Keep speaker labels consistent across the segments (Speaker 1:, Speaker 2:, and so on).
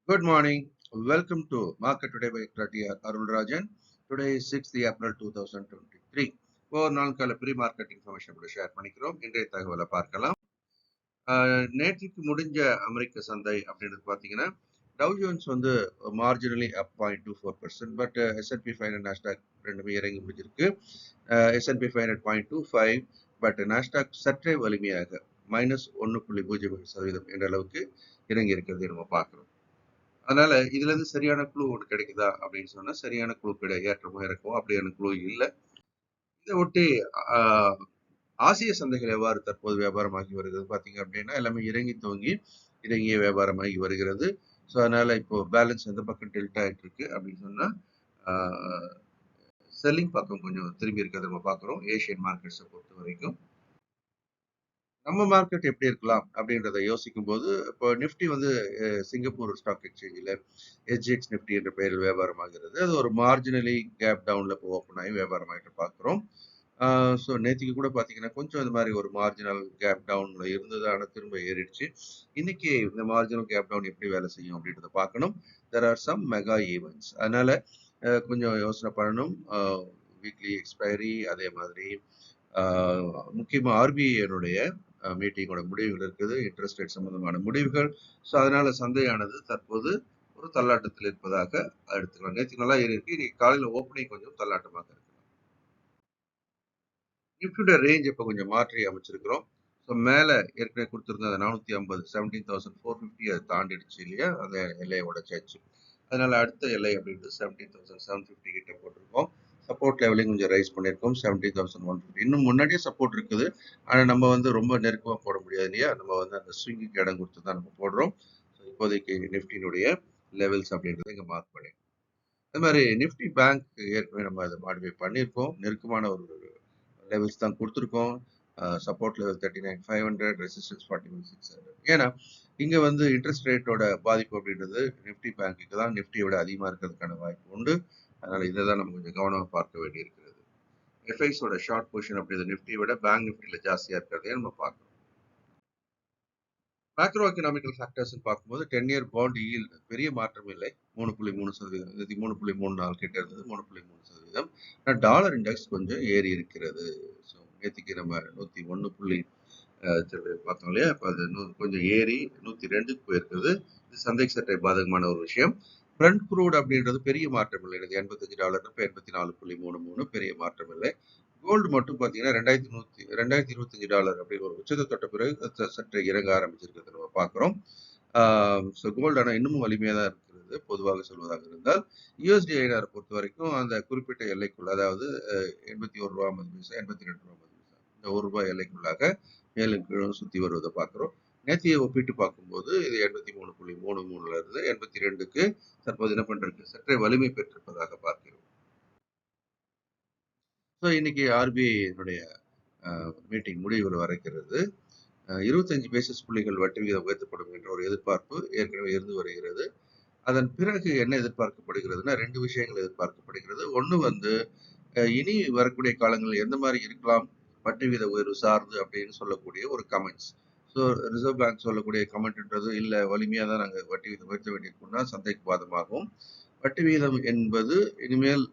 Speaker 1: Good morning. Welcome to Market Today by ECTRA Arulrajhan. Today is 6th April 2023. ஒரு நாளுக்கான pre market information கூட share பண்ணிக்கிறோம். இன்றைய தகவலை பார்க்கலாம். நேற்றுக்கு முடிஞ்ச அமெரிக்க சந்தை அப்படின்றது பார்த்தீங்கன்னா டவ் ஜோன்ஸ் வந்து marginally up 0.24%, but S&P 500 Nasdaq ரெண்டுமே இறங்கி முடிஞ்சிருக்கு. S&P 500 0.25, பட் நாஸ்டாக் சற்றே வலிமையாக -1.07% என்ற அளவுக்கு இறங்கி இருக்கிறது நம்ம பார்க்கிறோம். அதனால இதுல இருந்து சரியான குழு ஒன்று கிடைக்குதா அப்படின்னு சொன்னா சரியான குழு கிடையாது. ஏற்றமோ இறக்கமோ அப்படியான குழு இல்லை. இதை ஒட்டி ஆசிய சந்தைகள் எவ்வாறு தற்போது வியாபாரமாகி வருகிறது பார்த்தீங்க அப்படின்னா எல்லாமே இறங்கி துவங்கி இறங்கிய வியாபாரமாகி வருகிறது. ஸோ அதனால இப்போ பேலன்ஸ் எந்த பக்கம் டில்ட் ஆகிட்டு இருக்கு அப்படின்னு சொன்னா செல்லிங் பக்கம் கொஞ்சம் திரும்பி இருக்கிறத நம்ம பார்க்குறோம் ஏஷியன் மார்க்கெட்ஸை பொறுத்த வரைக்கும். நம்ம மார்க்கெட் எப்படி இருக்கலாம் அப்படின்றத யோசிக்கும் போது இப்போ நிஃப்டி வந்து சிங்கப்பூர் ஸ்டாக் எக்ஸ்சேஞ்சில் SGX நிஃப்டி என்ற பெயரில் வியாபாரமாகிறது. அது ஒரு மார்ஜினலி கேப் டவுனில் இப்போ ஓப்பன் ஆகி வியாபாரமாகிட்டு பார்க்குறோம். ஸோ நேற்றுக்கு கூட பார்த்தீங்கன்னா கொஞ்சம் இது மாதிரி ஒரு மார்ஜினல் கேப் டவுனில் இருந்தது, ஆனால் திரும்ப ஏறிடுச்சு. இன்னைக்கு இந்த மார்ஜினல் கேப் டவுன் எப்படி வேலை செய்யும் அப்படின்றத பார்க்கணும். There are some mega events, அதனால கொஞ்சம் யோசனை பண்ணணும். வீக்லி எக்ஸ்பைரி, அதே மாதிரி முக்கியமாக ஆர்பிஐனுடைய மீட்டிங்கோட முடிவுகள் இருக்குது, இன்ட்ரெஸ்ட் ரேட் சம்பந்தமான முடிவுகள். ஸோ அதனால சந்தையானது தற்போது ஒரு தள்ளாட்டத்தில் இருப்பதாக எடுத்துக்கலாம். நேற்று நல்லா ஏறி இருக்கு, இன்னைக்கு காலையில் ஓப்பனிங் கொஞ்சம் தள்ளாட்டமாக இருக்கு. நிஃப்டியோட ரேஞ்ச் இப்போ கொஞ்சம் மாற்றி அமைச்சிருக்கிறோம். ஸோ மேலே ஏற்கனவே கொடுத்துருந்த 450 17,450 அதை தாண்டிடுச்சு இல்லையா, அந்த எல்லையை உடைச்சாச்சு. அதனால அடுத்த எல்லை அப்படின்றது 17,750 கிட்ட போட்டிருக்கோம். சப்போர்ட் லெவலையும் கொஞ்சம் ரைஸ் பண்ணியிருக்கோம் 17,150. இன்னும் முன்னாடியே சப்போர்ட் இருக்குது, ஆனால் நம்ம வந்து ரொம்ப நெருக்கமாக போட முடியாது இல்லையா, நம்ம வந்து அந்த ஸ்விங்குக்கு இடம் கொடுத்து தான் நம்ம போடுறோம். ஸோ இப்போதைக்கு நிஃப்டியினுடைய லெவல்ஸ் அப்படின்றத இங்கே மார்க் பண்ணியிருக்கோம். அது மாதிரி நிஃப்டி பேங்க் ஏற்கனவே நம்ம அதை மாடிஃபை பண்ணியிருக்கோம். நெருக்கமான ஒரு லெவல்ஸ் தான் கொடுத்துருக்கோம். Support level 39,500, resistance 41,600. ஏன்னா இங்க வந்து இன்ட்ரெஸ்ட் ரேட்டோட பாதிப்பு அப்படின்றது நிஃப்டி பேங்க்குக்கு தான் நிஃப்டியோட அதிகமாக இருக்கிறதுக்கான வாய்ப்பு உண்டு. அதனால இதை தான் நம்ம கொஞ்சம் கவனமாக பார்க்க வேண்டியிருக்கிறது. எஃப்ஐஸோட ஷார்ட் பொசிஷன் அப்படின்றது நிஃப்டியை விட பேங்க் நிஃப்டியில் ஜாஸ்தியாக இருக்கிறதையும் நம்ம பார்க்கணும். மேக்ரோ எக்கனாமிக்கல் ஃபேக்டர்ஸ் பார்க்கும்போது 10-year பாண்ட் ஈல்ட் பெரிய மாற்றம் இல்லை, 3.3%. 3.34 கிட்ட இருந்தது, 3.3%. ஆனால் டாலர் இண்டெக்ஸ் கொஞ்சம் ஏறி இருக்கிறது. ஸோ நேற்றுக்கு நம்ம 101 பார்த்தோம் இல்லையா, இப்போ அது கொஞ்சம் ஏறி 102க்கு போயிருக்குது. இது சந்தைக்கு சற்றே பாதகமான ஒரு விஷயம். ஃப்ரண்ட் குரூட் அப்படின்றது பெரிய மாற்றம் இல்லை, எனக்கு $85 இப்போ 84.33, பெரிய மாற்றம் இல்லை. கோல்டு மட்டும் பார்த்தீங்கன்னா $2,125 அப்படின்னு ஒரு உச்சத்தை தொட்ட பிறகு சற்று இறங்க ஆரம்பிச்சிருக்கிறது நம்ம பார்க்குறோம். ஸோ கோல்டு ஆனால் இன்னமும் வலிமையாக தான் இருக்கிறது. பொதுவாக சொல்வதாக இருந்தால் யூஎஸ்டி ஐநாரை பொறுத்த வரைக்கும் அந்த குறிப்பிட்ட எல்லைக்குள்ள, அதாவது $81.50, $82.50, இந்த ₹1 எல்லைக்குள்ளாக மேலும் கீழும் சுற்றி வருவதை பார்க்குறோம். நேற்றையை ஒப்பிட்டு பார்க்கும்போது இது 83.33 இருந்து 82க்கு தற்போது என்ன பண்றது சற்றே வலிமை பெற்றிருப்பதாக பார்க்கிறோம். ஸோ இன்னைக்கு ஆர்பிஐனுடைய மீட்டிங் முடிவுகள் வரைக்கிறது. 25 பேசிஸ் புள்ளிகள் வட்டி விகிதம் உயர்த்தப்படும் என்ற ஒரு எதிர்பார்ப்பு ஏற்கனவே இருந்து வருகிறது. அதன் பிறகு என்ன எதிர்பார்க்கப்படுகிறதுனா 2 விஷயங்கள் எதிர்பார்க்கப்படுகிறது. ஒன்று வந்து இனி வரக்கூடிய காலங்களில் எந்த மாதிரி இருக்கலாம் வட்டி விகித உயர்வு சார்ந்து அப்படின்னு சொல்லக்கூடிய ஒரு கமெண்ட்ஸ். ஸோ ரிசர்வ் பேங்க் சொல்லக்கூடிய கமெண்ட்ன்றது இல்லை, வலிமையாக தான் நாங்கள் வட்டி விகிதம் உயர்த்த வேண்டியிருக்கோம்னா சந்தைக்கு பாதமாகும். வட்டி விகிதம் என்பது இனிமேல்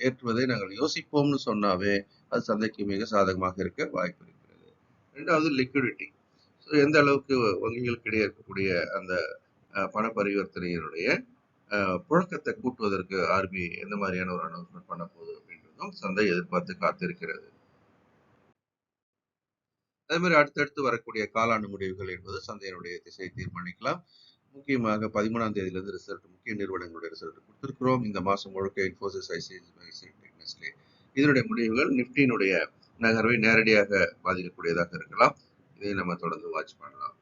Speaker 1: ஏற்றுவதை நாங்கள் யோசிப்போம்னு சொன்னாவே அது சந்தைக்கு மிக சாதகமாக இருக்க வாய்ப்பு இருக்கிறது. ரெண்டாவது லிக்விடிட்டி. ஸோ எந்த அளவுக்கு வங்கிகளுக்கு இடையே இருக்கக்கூடிய அந்த பண பரிவர்த்தனையினுடைய புழக்கத்தை கூட்டுவதற்கு ஆர்பிஐ எந்த மாதிரியான ஒரு அனௌன்ஸ்மெண்ட் பண்ண போகுது அப்படின்றதும் சந்தை எதிர்பார்த்து காத்திருக்கிறது. அதே மாதிரி அடுத்தடுத்து வரக்கூடிய காலாண்டு முடிவுகள் என்பது சந்தையினுடைய திசையை தீர்மானிக்கலாம். முக்கியமாக 13ஆம் தேதியிலிருந்து ரிசல்ட், முக்கிய நிறுவனங்களுடைய ரிசல்ட் கொடுத்திருக்கிறோம். இந்த மாதம் முழுக்க இன்ஃபோசிஸ், ஐசிஐசிஐ, நெஸ்லே இதனுடைய முடிவுகள் நிஃப்டியினுடைய நகர்வை நேரடியாக பாதிக்கக்கூடியதாக இருக்கலாம். இதை நம்ம தொடர்ந்து வாட்ச் பண்ணலாம்.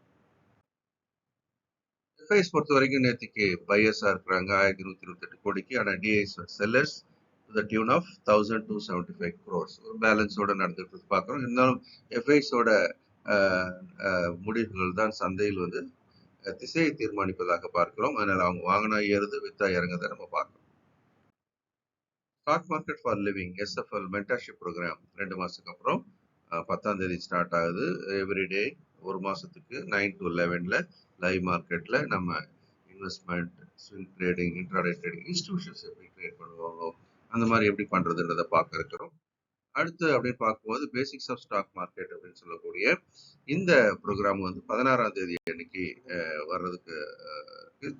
Speaker 1: எஃப்ஐஸ் பொறுத்த வரைக்கும் நேற்றுக்கு பையர்ஸா இருக்கிறாங்க 1128 கோடிக்கு, ஆனால் DIIs sellers to the tune of 1275 crores ஒரு பேலன்ஸோட நடந்துட்டு பார்க்குறோம். இருந்தாலும் எஃப்ஐஸோட முடிவுகள் தான் சந்தையில் வந்து திசையை தீர்மானிப்பதாக பார்க்கிறோம். அதனால அவங்க வாங்கினா ஏறுது, வித்தா இறங்குதை நம்ம பார்க்கிறோம். Stock market for living SFL mentorship program 2 மாசத்துக்கு அப்புறம் 10ஆம் தேதி ஸ்டார்ட் ஆகுது. எவ்ரிடே ஒரு மாசத்துக்கு 9 to 11 லைவ் மார்க்கெட்ல நம்ம investment, swing trading, intraday trading, institutions எப்படி ட்ரேட் பண்ணுவாங்களோ அந்த மாதிரி எப்படி பண்றதுன்றதை பார்க்க இருக்கிறோம். அடுத்து அப்படின்னு பார்க்கும்போது பேசிக்ஸ் ஆஃப் ஸ்டாக் மார்க்கெட் அப்படின்னு சொல்லக்கூடிய இந்த ப்ரோக்ராம் வந்து 16ஆம் தேதி அன்னைக்கு வர்றதுக்கு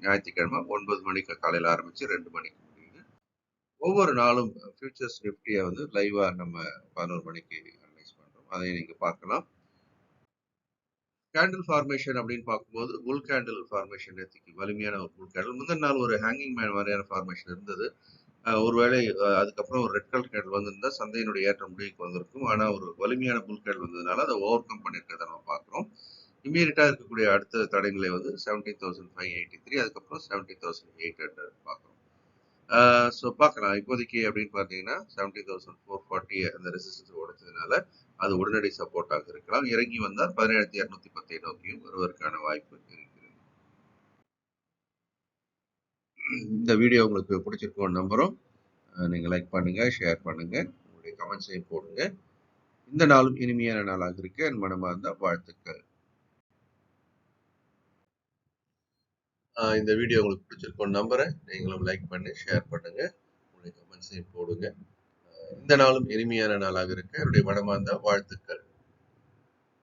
Speaker 1: ஞாயிற்றுக்கிழமை 9 மணிக்கு காலையில் ஆரம்பிச்சு 2 மணிக்கு முடியுது. ஒவ்வொரு நாளும் ஃபியூச்சர்ஸ் நிஃப்டியை வந்து லைவா நம்ம 11 மணிக்கு அனலைஸ் பண்றோம். அதை நீங்க பார்க்கலாம். கேண்டில் ஃபார்மேஷன் அப்படின்னு பார்க்கும்போது புல் கேண்டில் ஃபார்மேஷன் நேற்றுக்கு வலிமையான ஒரு புல் கேண்டில். முந்தின நாள் ஒரு ஹேங்கிங் மேன் மாதிரியான ஃபார்மேஷன் இருந்தது. ஒருவேளை அதுக்கப்புறம் ஒரு ரெட் கலர் கேண்டில் வந்திருந்தா சந்தையினுடைய ஏற்ற முடிவுக்கு வந்திருக்கும். ஆனா ஒரு வலிமையான புல் கேண்டில் வந்ததுனால அதை ஓவர் கம் பண்ணிருக்கிறத நம்ம பார்க்கிறோம். இம்மீடியட்டா இருக்கக்கூடிய அடுத்த தடைநிலை வந்து 17,583, அதுக்கப்புறம் 17,800 பார்க்கிறோம். ஸோ பார்க்கலாம். இப்போதைக்கு அப்படின்னு பார்த்தீங்கன்னா 17,440 அந்த ரெசிஸ்டன்ஸ் உடைச்சதுனால அது உடனடி சப்போர்ட்டாக இருக்கலாம். இறங்கி வந்தால் 17,210 நோக்கியும் வருவதற்கான வாய்ப்பு இருக்கிறது. இந்த வீடியோ உங்களுக்கு பிடிச்சிருக்கோம் நம்புறோம். நீங்க லைக் பண்ணுங்க, ஷேர் பண்ணுங்க, உங்களுடைய கமெண்ட்ஸையும் போடுங்க. இந்த நாளும் இனிமையான நாளாக இருக்க என் மனமார்ந்த வாழ்த்துக்கள். இந்த வீடியோ உங்களுக்கு பிடிச்சிருக்கோம் நம்புறேன். நீங்களும் லைக் பண்ணி ஷேர் பண்ணுங்க, உங்களுடைய கமெண்ட்ஸையும் போடுங்க. இந்த நாளும் இனிமையான நாளாக இருக்க என்னுடைய மனமார்ந்த வாழ்த்துக்கள்.